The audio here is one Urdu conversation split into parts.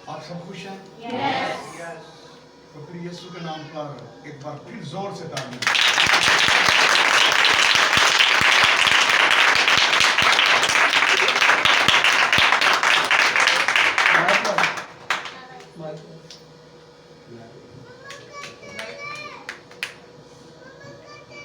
آپ سب خوش ہیں؟ Yes. تو پھر یسوع کے نام پر ایک بار پھر زور سے تعلیم.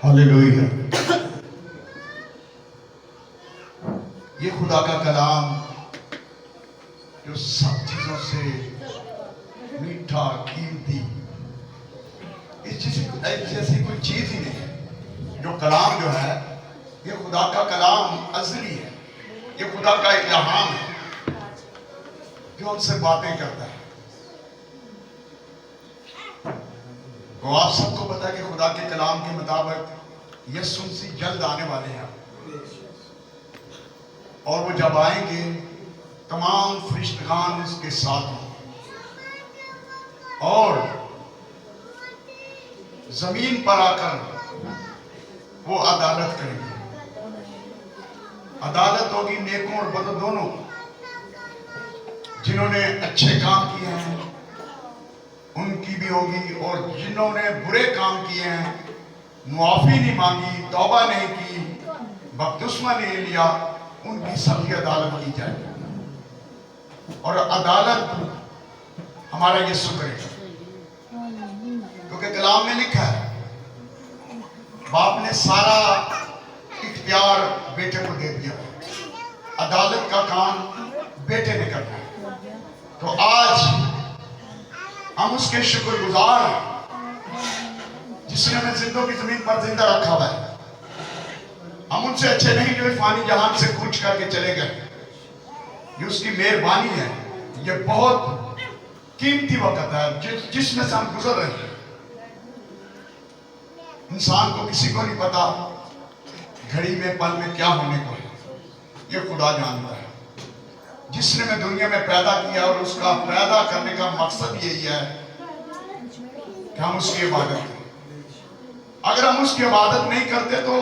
ہاللیلویا. یہ خدا کا کلام جو سب چیزوں سے میٹھا قیمتی اس جیسی کوئی چیز ہی نہیں ہے. جو کلام جو ہے یہ خدا کا کلام ازلی ہے. یہ خدا کا الہام ہے جو ہم سے باتیں کرتا ہے. تو آپ سب کو پتا ہے کہ خدا کے کلام کے مطابق یسوع مسیح جلد آنے والے ہیں اور وہ جب آئیں گے تمام فرشتگان اس کے ساتھ ہوں اور زمین پر آ کر وہ عدالت کریں گے. عدالت ہوگی نیکوں اور بدوں دونوں. جنہوں نے اچھے کام کیے ہیں ان کی بھی ہوگی اور جنہوں نے برے کام کیے ہیں معافی نہیں مانگی توبہ نہیں کی بپتسمہ نہیں لیا ان کی سب کی عدالت کی جائے گی. اور عدالت ہمارا یسوع کرے گا کیونکہ کلام میں لکھا ہے باپ نے سارا اختیار بیٹے کو دے دیا. عدالت کا کام بیٹے نے کرنا ہے. تو آج ہم اس کے شکر گزار ہیں جس نے ہمیں زندوں کی زمین پر زندہ رکھا ہوا ہے. ہم ان سے اچھے نہیں جو فانی جہان سے کوچ کر کے چلے گئے. یہ اس کی مہربانی ہے. یہ بہت قیمتی وقت ہے جس میں سے ہم گزر رہے ہیں. انسان کو کسی کو نہیں پتا گھڑی میں پل میں کیا ہونے کو ہے. یہ خدا جانتا ہے جس نے ہمیں دنیا میں پیدا کیا اور اس کا پیدا کرنے کا مقصد یہی ہے کہ ہم اس کی عبادت کریں. اگر ہم اس کی عبادت نہیں کرتے تو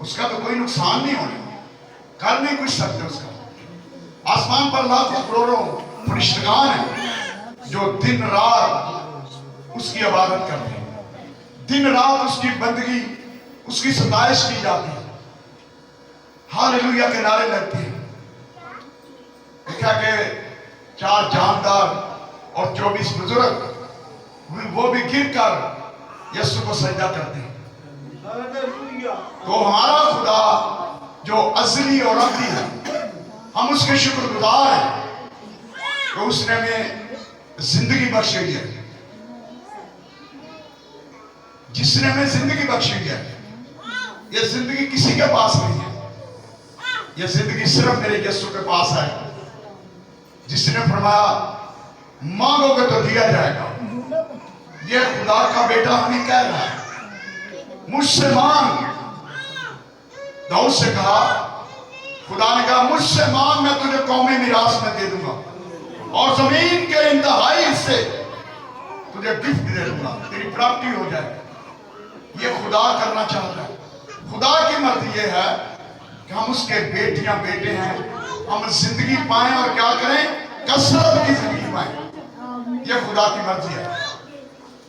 اس کا تو کوئی نقصان نہیں ہونا. کر نہیں کچھ سکتے اس کا. آسمان پر لاکھوں کروڑوں فرشتگان ہیں جو دن رات اس کی عبادت کرتے ہیں. دن رات اس کی بندگی اس کی ستائش کی جاتی ہے. ہاللیلویا کے نعرے لگتے ہیں. دیکھا کہ 4 جاندار اور 24 بزرگ وہ بھی گر کر یسوع کو سجدہ کرتے ہیں. تو ہمارا خدا جو ازلی اور ابدی ہے ہم اس کے شکر گزار ہیں کہ اس نے ہمیں زندگی بخشی ہے. جس نے ہمیں زندگی بخشی ہے یہ زندگی کسی کے پاس نہیں ہے. یہ زندگی صرف میرے یسوع کے پاس ہے جس نے فرمایا مانگو گے تو دیا جائے گا. یہ خدا کا بیٹا ہمیں کہہ رہا ہے مجھ سے مانگ. داؤد سے کہا خدا نے کہا مجھ سے مانگ میں تجھے قومی میراث میں دے دوں گا اور زمین کے انتہائی حصے تجھے گفٹ دے دوں گا. تیری پراپرٹی ہو جائے. یہ خدا کرنا چاہتا ہے. خدا کی مرضی یہ ہے کہ ہم اس کے بیٹیاں بیٹے ہیں. ہم زندگی پائیں اور کیا کریں کثرت کی زندگی پائیں. یہ خدا کی مرضی ہے.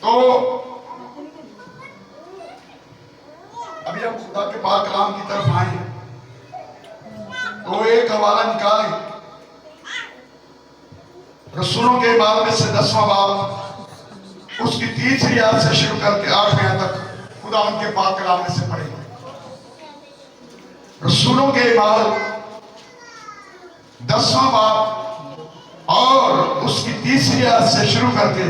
تو ابھی ہم خدا کے پاک کلام کی طرف آئیں تو ایک حوالہ نکالیں رسولوں کے باب میں سے 10واں باب اس کی 3 آیت سے شروع کر کے 8ویں آیت تک خدا ان کے پاک کلام میں سے پڑھیں. رسولوں کے باب 10واں باب اور اس کی 3 آیت سے شروع کر کے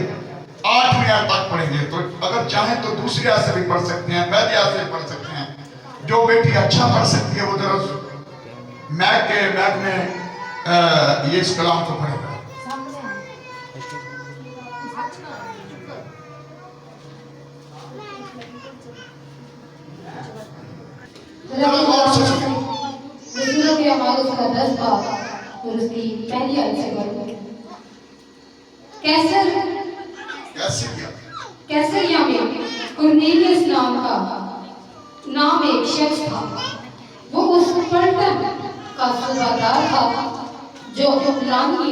8ویں آیت تک پڑھیں گے. تو اگر چاہیں تو دوسری آیت سے بھی پڑھ سکتے ہیں پہلی آیت سے بھی پڑھ سکتے ہیں. جو بیٹی اچھا پڑھ سکتی ہے وہ ذرا میک میں یہ اس کلام کو پڑھے گا. رسولوں کے اعمال اس کا 10 باب اور اس کی پہلی آیت سے پڑھو. کیسریا میں کرنیلیس نام ایک شخص تھا. وہ اس پلٹن کا صوبہ دار تھا جو عبرانی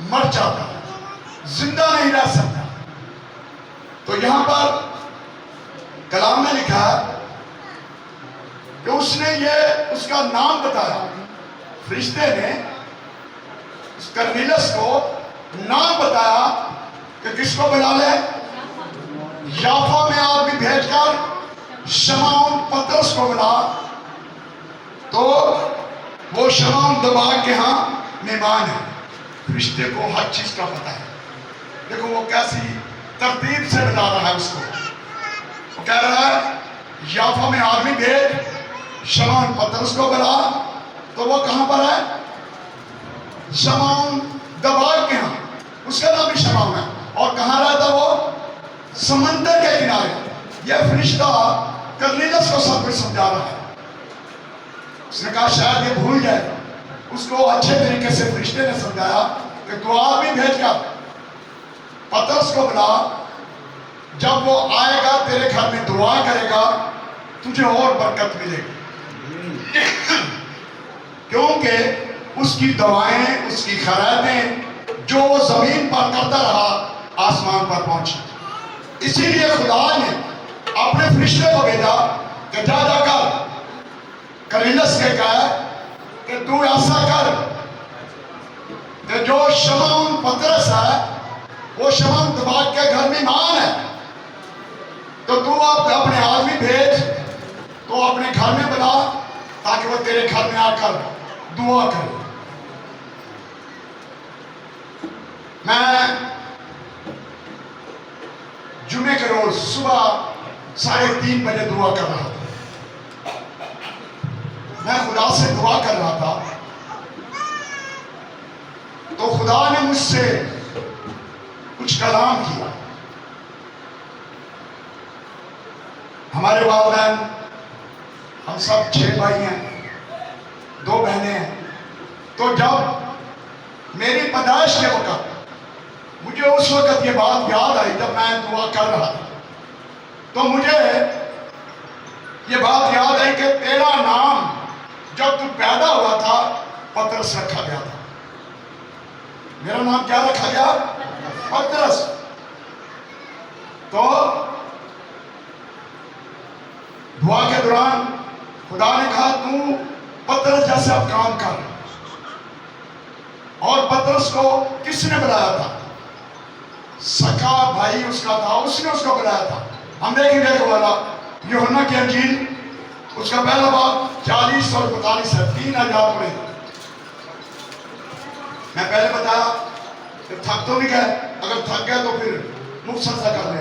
مر جاتا ہے, زندہ نہیں رہ سکتا. تو یہاں پر کلام میں لکھا ہے کہ اس نے یہ اس کا نام بتایا, فرشتے نے اس کرنیلس کو نام بتایا کہ کس کو بلا لے, یافا میں آدمی بھیج کر شمعون پترس کو بلا. تو وہ شمعون دباغ کے ہاں مہمان ہے. فرشتے کو ہر چیز کا پتہ ہے. دیکھو وہ کیسی ترتیب سے بتا رہا ہے اس کو. وہ کہہ رہا ہے یافا میں آدمی بھیج شمعون پترس کو بلا. تو وہ کہاں پر ہے؟ شمعون دباغ کے ہاں, اس کا نام بھی شمعون ہے. اور کہاں رہتا وہ؟ سمندر کے کنارے. یہ فرشتہ کرنیلس کو سب کچھ سمجھا رہا ہے. اس نے کہا شاید یہ بھول جائے. اس کو اچھے طریقے سے فرشتے نے سمجھایا کہ تو آدمی بھیج کر پترس کو بلا. جب وہ آئے گا تیرے گھر میں دعا کرے گا, تجھے اور برکت ملے گی. کیونکہ اس کی دعائیں, اس کی خیراتیں جو وہ زمین پر کرتا رہا آسمان پر پہنچی. اسی لیے خدا نے اپنے فرشتے کو بھیجا کہ جا جا کر کرنیلس کے کہا کہ تو ایسا کر کہ جو شمعون پترس ہے وہ شمعون دباغ کے گھر میں مہمان ہے. تو اپنے آدمی بھیج, تو اپنے گھر میں بلا تاکہ وہ تیرے گھر میں آ کر دعا کرے. میں جمعے کے روز صبح 3:30 بجے دعا کر رہا تھا. میں خدا سے دعا کر رہا تھا تو خدا نے مجھ سے کچھ کلام کیا. ہمارے والدین, ہم سب 6 بھائی ہیں, 2 بہنیں ہیں. تو جب میری پیدائش کے وقت مجھے اس وقت یہ بات یاد آئی, جب میں دعا کر رہا تھا تو مجھے یہ بات یاد آئی کہ تیرا نام جب تو پیدا ہوا تھا پترس رکھا گیا تھا. میرا نام کیا رکھا گیا؟ پترس. تو دعا کے دوران خدا نے کہا تو پترس جیسے اب کام کر. اور پترس کو کس نے بلایا تھا؟ سکا بھائی اس کا تھا, اس نے اس کو بلایا تھا. ہم دیکھیں گے والا یوحنا کی انجیل اس کا پہلا باب 40 اور 42 ہے. 3 آیات پڑھیں. میں پہلے بتایا کہ تھک تو نہیں گئے, اگر تھک گئے تو پھر مختصر سا کر لیں.